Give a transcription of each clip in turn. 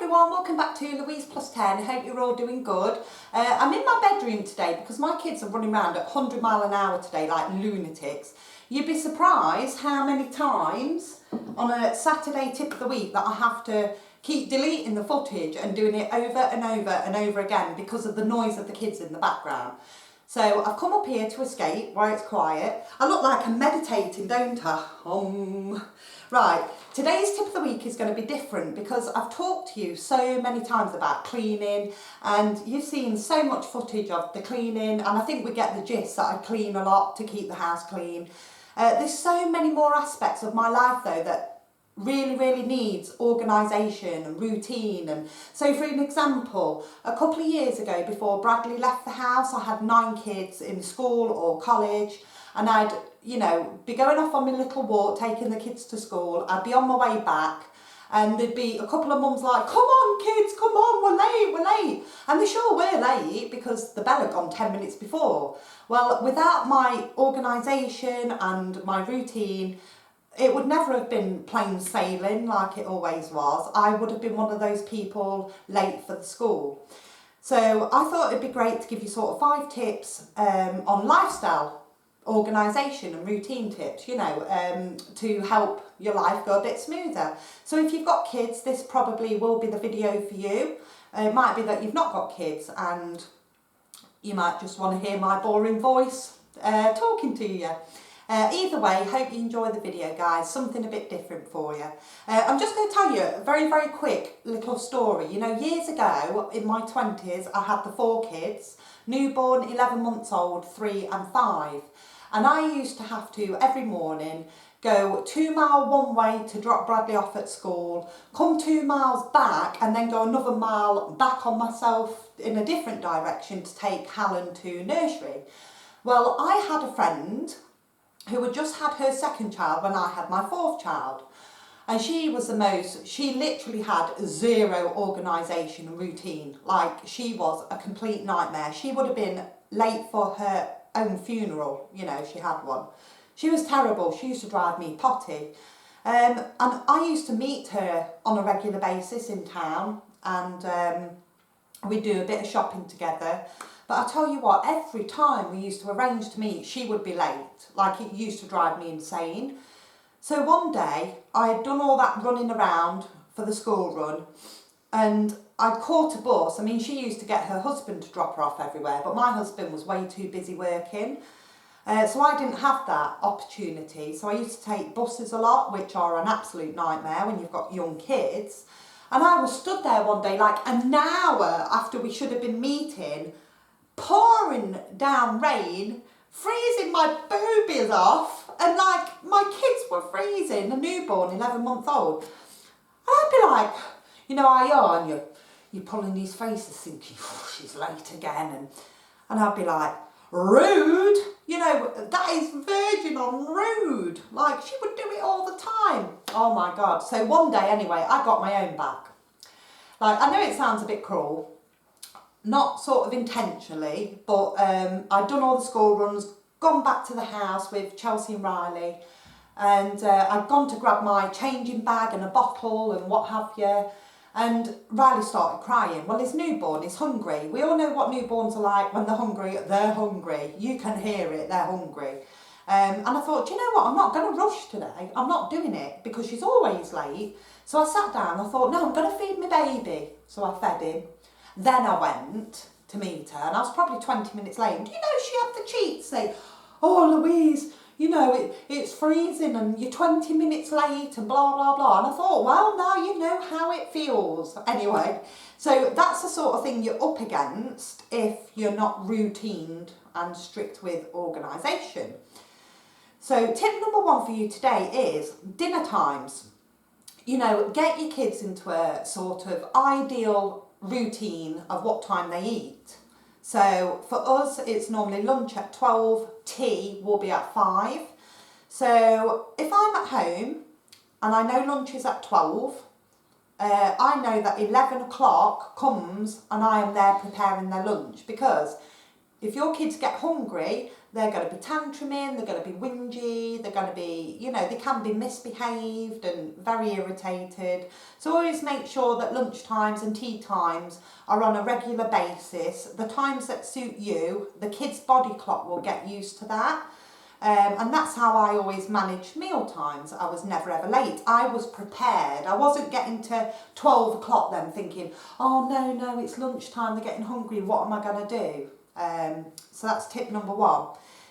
everyone, welcome back to Louise Plus 10. I hope you're all doing good. I'm in my bedroom today because my kids are running around at 100 mile an hour today like lunatics. You'd be surprised how many times on a Saturday tip of the week that I have to keep deleting the footage and doing it over and over and over again because of the noise of the kids in the background. So I've come up here to escape where it's quiet. I look like I'm meditating, don't I? Right, today's tip of the week is going to be different because I've talked to you so many times about cleaning and you've seen so much footage of the cleaning, and I think we get the gist that I clean a lot to keep the house clean. There's so many more aspects of my life though that really needs organisation and routine. And so for an example, a couple of years ago before Bradley left the house, I had 9 kids in school or college, and I'd be going off on my little walk taking the kids to school. I'd be on my way back and there'd be a couple of mums like, come on kids, come on, we're late. And they sure were late because the bell had gone 10 minutes before. Well, without my organisation and my routine, it would never have been plain sailing like it always was. I would have been one of those people late for the school. So I thought it'd be great to give you sort of 5 tips on lifestyle organisation and routine tips, to help your life go a bit smoother. So if you've got kids, this probably will be the video for you. It might be that you've not got kids and you might just want to hear my boring voice talking to you. Either way, hope you enjoy the video, guys. Something a bit different for you. I'm just going to tell you a very quick little story. Years ago, in my 20s, I had the 4 kids, newborn, 11 months old, 3 and 5. And I used to have to, every morning, go 2 miles one way to drop Bradley off at school, come 2 miles back and then go another mile back on myself in a different direction to take Helen to nursery. Well, I had a friend who had just had her 2nd child when I had my 4th child. And she literally had 0 organisation and routine. Like, she was a complete nightmare. She would have been late for her own funeral, she had one. She was terrible. She used to drive me potty. And I used to meet her on a regular basis in town, and we'd do a bit of shopping together. But I tell you what, every time we used to arrange to meet, she would be late. Like, it used to drive me insane. So one day, I had done all that running around for the school run, and I caught a bus. I mean, she used to get her husband to drop her off everywhere, but my husband was way too busy working. So I didn't have that opportunity. So I used to take buses a lot, which are an absolute nightmare when you've got young kids. And I was stood there one day like an hour after we should have been meeting, pouring down rain, freezing my boobies off, and like my kids were freezing, a newborn, 11-month-old. And I'd be like, I yawn, you're pulling these faces thinking, oh, she's late again, and I'd be like, rude, that is verging on rude. Like, she would do it all the time. Oh my God. So one day anyway, I got my own back. Like, I know it sounds a bit cruel, not sort of intentionally, but I'd done all the school runs, gone back to the house with Chelsea and Riley, and I'd gone to grab my changing bag and a bottle and what have you, and Riley started crying. Well, his newborn is hungry. We all know what newborns are like. When they're hungry. You can hear it, they're hungry. And I thought, do you know what, I'm not going to rush today. I'm not doing it because she's always late. So I sat down, I thought, no, I'm going to feed my baby. So I fed him. Then I went to meet her, and I was probably 20 minutes late. And she had the cheek to say, oh, Louise, it's freezing and you're 20 minutes late and blah, blah, blah. And I thought, well, now you know how it feels. Anyway, so that's the sort of thing you're up against if you're not routined and strict with organisation. So tip number 1 for you today is dinner times. Get your kids into a sort of ideal routine of what time they eat. So for us, it's normally lunch at 12, tea will be at 5. So if I'm at home and I know lunch is at 12, I know that 11 o'clock comes and I am there preparing their lunch, because If your kids get hungry, they're going to be tantruming, they're going to be whingy, they're going to be, they can be misbehaved and very irritated. So always make sure that lunch times and tea times are on a regular basis. The times that suit you, the kids' body clock will get used to that. And that's how I always managed meal times. I was never ever late. I was prepared. I wasn't getting to 12 o'clock then thinking, oh no, it's lunchtime, they're getting hungry, what am I going to do? So that's tip number 1.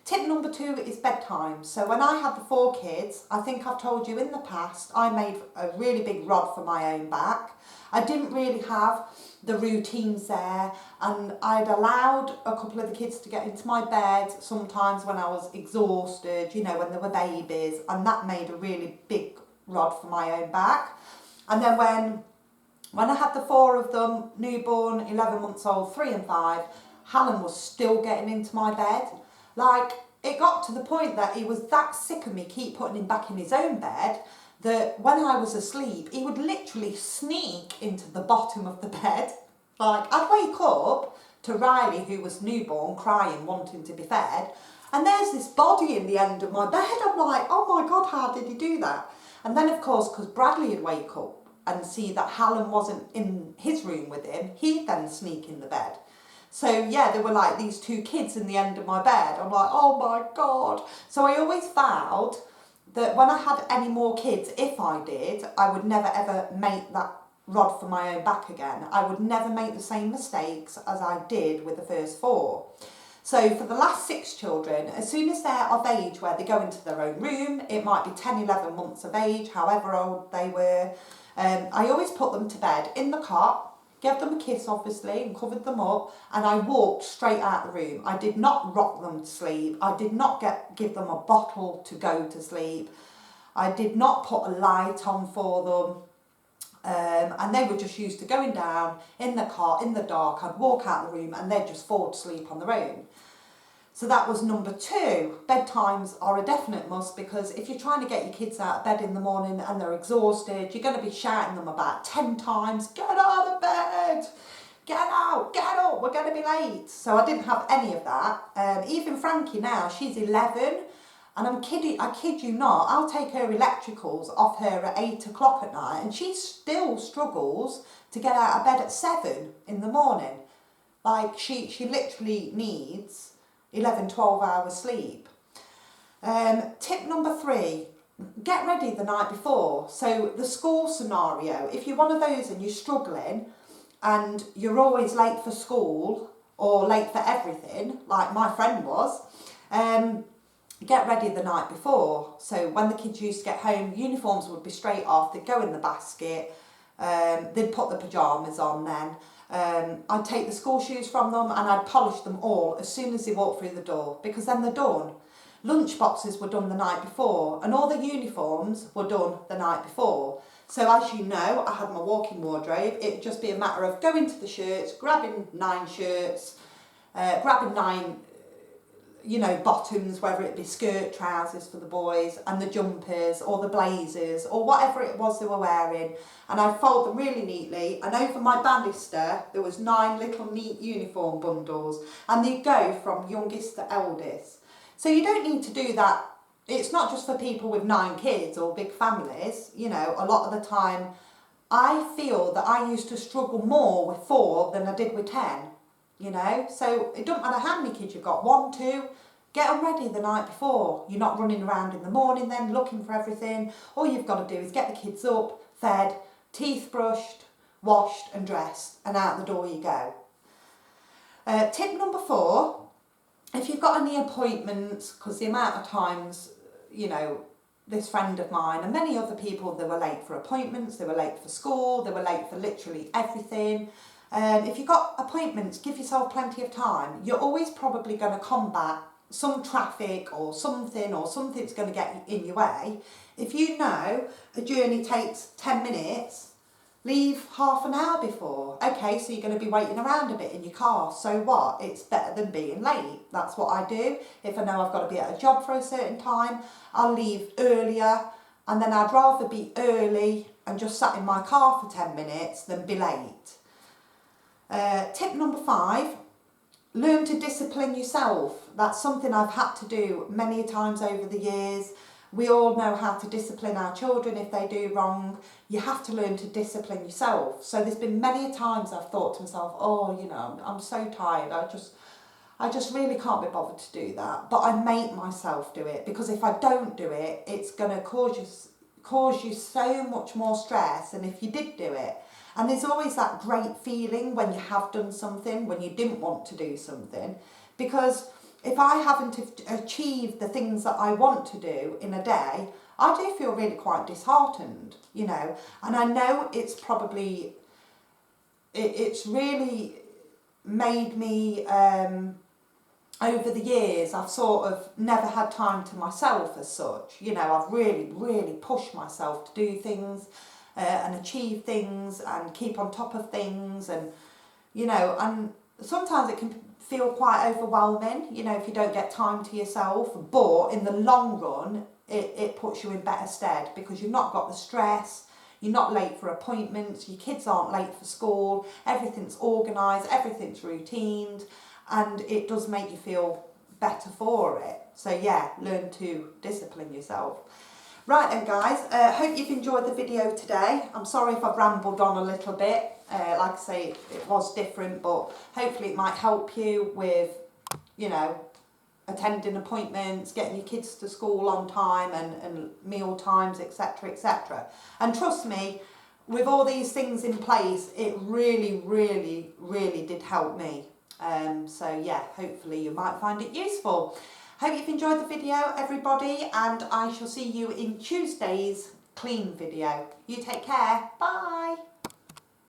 Tip number 2 is bedtime. So when I had the 4 kids, I think I've told you in the past, I made a really big rod for my own back. I didn't really have the routines there, and I'd allowed a couple of the kids to get into my bed sometimes when I was exhausted, when they were babies, and that made a really big rod for my own back. And then when I had the 4 of them, newborn, 11 months old, 3 and 5, Hallam was still getting into my bed. Like, it got to the point that he was that sick of me keep putting him back in his own bed that when I was asleep, he would literally sneak into the bottom of the bed. Like, I'd wake up to Riley, who was newborn, crying, wanting to be fed, and there's this body in the end of my bed. I'm like, oh my God, how did he do that? And then, of course, because Bradley would wake up and see that Hallam wasn't in his room with him, he'd then sneak in the bed. So yeah, there were like these 2 kids in the end of my bed. I'm like, oh my God. So I always vowed that when I had any more kids, if I did, I would never ever make that rod for my own back again. I would never make the same mistakes as I did with the first 4. So for the last 6 children, as soon as they're of age where they go into their own room, it might be 10, 11 months of age, however old they were, I always put them to bed in the cot, gave them a kiss obviously and covered them up, and I walked straight out the room. I did not rock them to sleep. I did not give them a bottle to go to sleep. I did not put a light on for them. And they were just used to going down in the cot in the dark. I'd walk out the room and they'd just fall asleep on their own. So that was number 2. Bedtimes are a definite must, because if you're trying to get your kids out of bed in the morning and they're exhausted, you're going to be shouting them about 10 times, get out of bed, get out, get up, we're going to be late. So I didn't have any of that. Even Frankie now, she's 11, and I kid you not, I'll take her electricals off her at 8 o'clock at night and she still struggles to get out of bed at 7 in the morning. Like, she literally needs 11, 12 hours sleep. Tip number 3, get ready the night before. So the school scenario, if you're one of those and you're struggling and you're always late for school or late for everything, like my friend was, get ready the night before. So when the kids used to get home, uniforms would be straight off, they'd go in the basket, they'd put the pyjamas on then. I'd take the school shoes from them and I'd polish them all as soon as they walked through the door, because then they're done. Lunch boxes were done the night before and all the uniforms were done the night before. So as you know, I had my walk-in wardrobe. It'd just be a matter of going to the shirts, grabbing 9 shirts, grabbing 9 bottoms, whether it be skirt, trousers for the boys, and the jumpers or the blazers or whatever it was they were wearing, and I'd fold them really neatly, and over my banister there was 9 little neat uniform bundles, and they'd go from youngest to eldest. So you don't need to do that. It's not just for people with 9 kids or big families. A lot of the time I feel that I used to struggle more with 4 than I did with 10. So it doesn't matter how many kids you've got, 1, 2, get them ready the night before. You're not running around in the morning then looking for everything. All you've got to do is get the kids up, fed, teeth brushed, washed and dressed, and out the door you go. Tip number 4, if you've got any appointments, because the amount of times, this friend of mine and many other people, they were late for appointments, they were late for school, they were late for literally everything. If you've got appointments, give yourself plenty of time. You're always probably going to combat some traffic or something's going to get in your way. If you know a journey takes 10 minutes, leave half an hour before. Okay, so you're going to be waiting around a bit in your car. So what? It's better than being late. That's what I do. If I know I've got to be at a job for a certain time, I'll leave earlier, and then I'd rather be early and just sat in my car for 10 minutes than be late. Tip number 5, learn to discipline yourself. That's something I've had to do many times over the years. We all know how to discipline our children if they do wrong. You have to learn to discipline yourself. So there's been many times I've thought to myself, oh, you know, I'm so tired. I just really can't be bothered to do that. But I make myself do it, because if I don't do it, it's going to cause you so much more stress than if you did do it. And there's always that great feeling when you have done something, when you didn't want to do something. Because if I haven't achieved the things that I want to do in a day, I do feel really quite disheartened, you know. And I know it's probably, it's really made me, over the years, I've sort of never had time to myself as such. You know, I've really, really pushed myself to do things and achieve things and keep on top of things. And, you know, and sometimes it can feel quite overwhelming, you know, if you don't get time to yourself. But in the long run, it puts you in better stead, because you've not got the stress. You're not late for appointments, your kids aren't late for school, everything's organised, everything's routined, and it does make you feel better for it. So yeah, learn to discipline yourself. Right then guys, hope you've enjoyed the video today. I'm sorry if I've rambled on a little bit. Like I say, it was different, but hopefully it might help you with, you know, attending appointments, getting your kids to school on time, and meal times, etc, etc. And trust me, with all these things in place, it really, really, really did help me. So yeah, hopefully you might find it useful. Hope you've enjoyed the video, everybody, and I shall see you in Tuesday's clean video. You take care. Bye.